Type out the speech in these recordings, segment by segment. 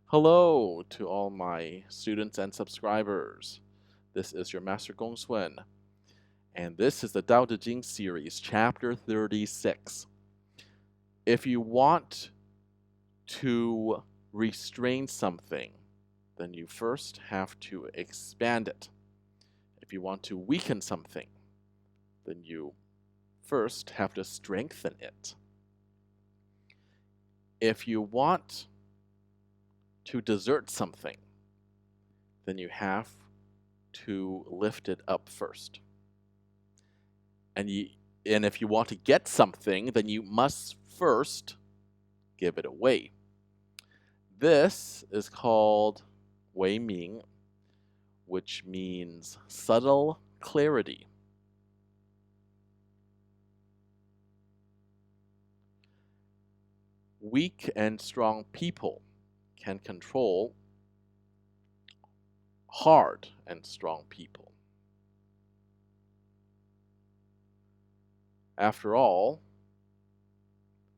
Hello to all my students and subscribers. This is your Master GongSun, and this is the Tao Te Ching series, chapter 36. If you want to restrain something, then you first have to expand it. If you want to weaken something, then you first have to strengthen it. If you want to desert something, then you have to lift it up first. And if you want to get something, then you must first give it away. This is called Wei Ming, which means subtle clarity. Weak and strong people can control hard and strong people. After all,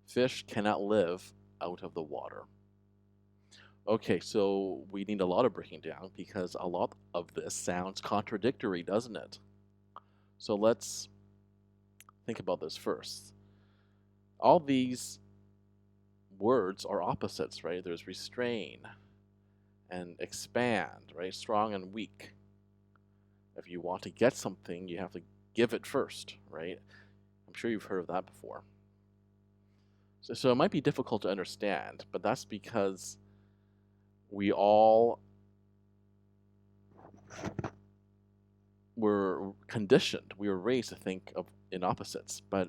fish cannot live out of the water. Okay, so we need a lot of breaking down because a lot of this sounds contradictory, doesn't it? So let's think about this first. All these words are opposites, right? There's restrain and expand, right? Strong and weak. If you want to get something, you have to give it first, right? I'm sure you've heard of that before. So it might be difficult to understand, but that's because we all were conditioned, we were raised to think of in opposites, but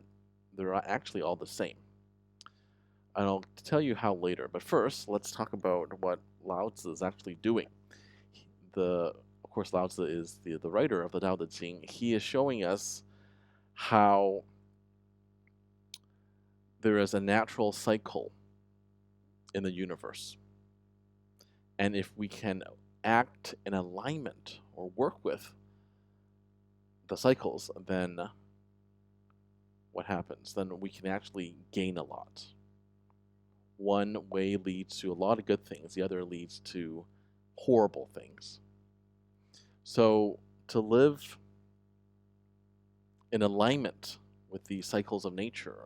they're actually all the same. And I'll tell you how later, but first, let's talk about what Lao Tzu is actually doing. Of course, Lao Tzu is the writer of the Tao Te Ching. He is showing us how there is a natural cycle in the universe. And if we can act in alignment or work with the cycles, then what happens? Then we can actually gain a lot. One way leads to a lot of good things, the other leads to horrible things. So to live in alignment with the cycles of nature,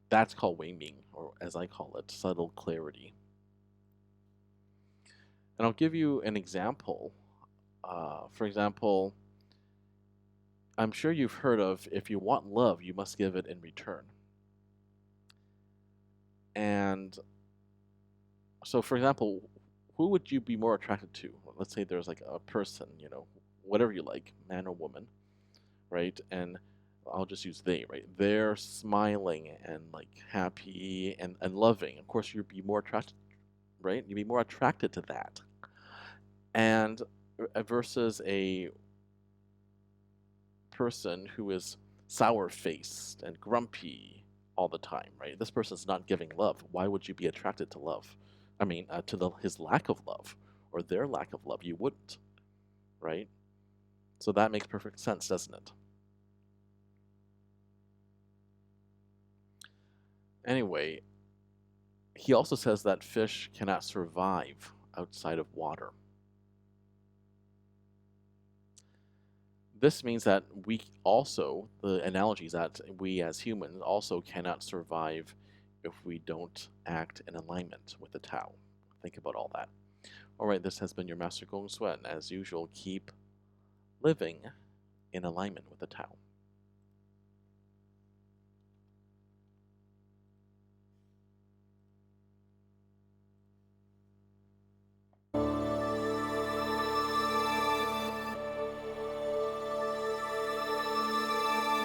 that's called Wei Ming, or as I call it, subtle clarity. And I'll give you an example. For example, I'm sure you've heard of, if you want love, you must give it in return. And so, for example, who would you be more attracted to? Let's say there's like a person, whatever you like, man or woman, right? And I'll just use they, right? They're smiling and like happy and loving. Of course, you'd be more attracted, right? You'd be more attracted to that. And versus a person who is sour-faced and grumpy all the time, right? This person's not giving love. Why would you be attracted to love? I mean, his lack of love or their lack of love. You wouldn't, right? So that makes perfect sense, doesn't it? Anyway, he also says that fish cannot survive outside of water. This means that the analogy is that we as humans also cannot survive if we don't act in alignment with the Tao. Think about all that. All right, this has been your Master GongSun. As usual, keep living in alignment with the Tao.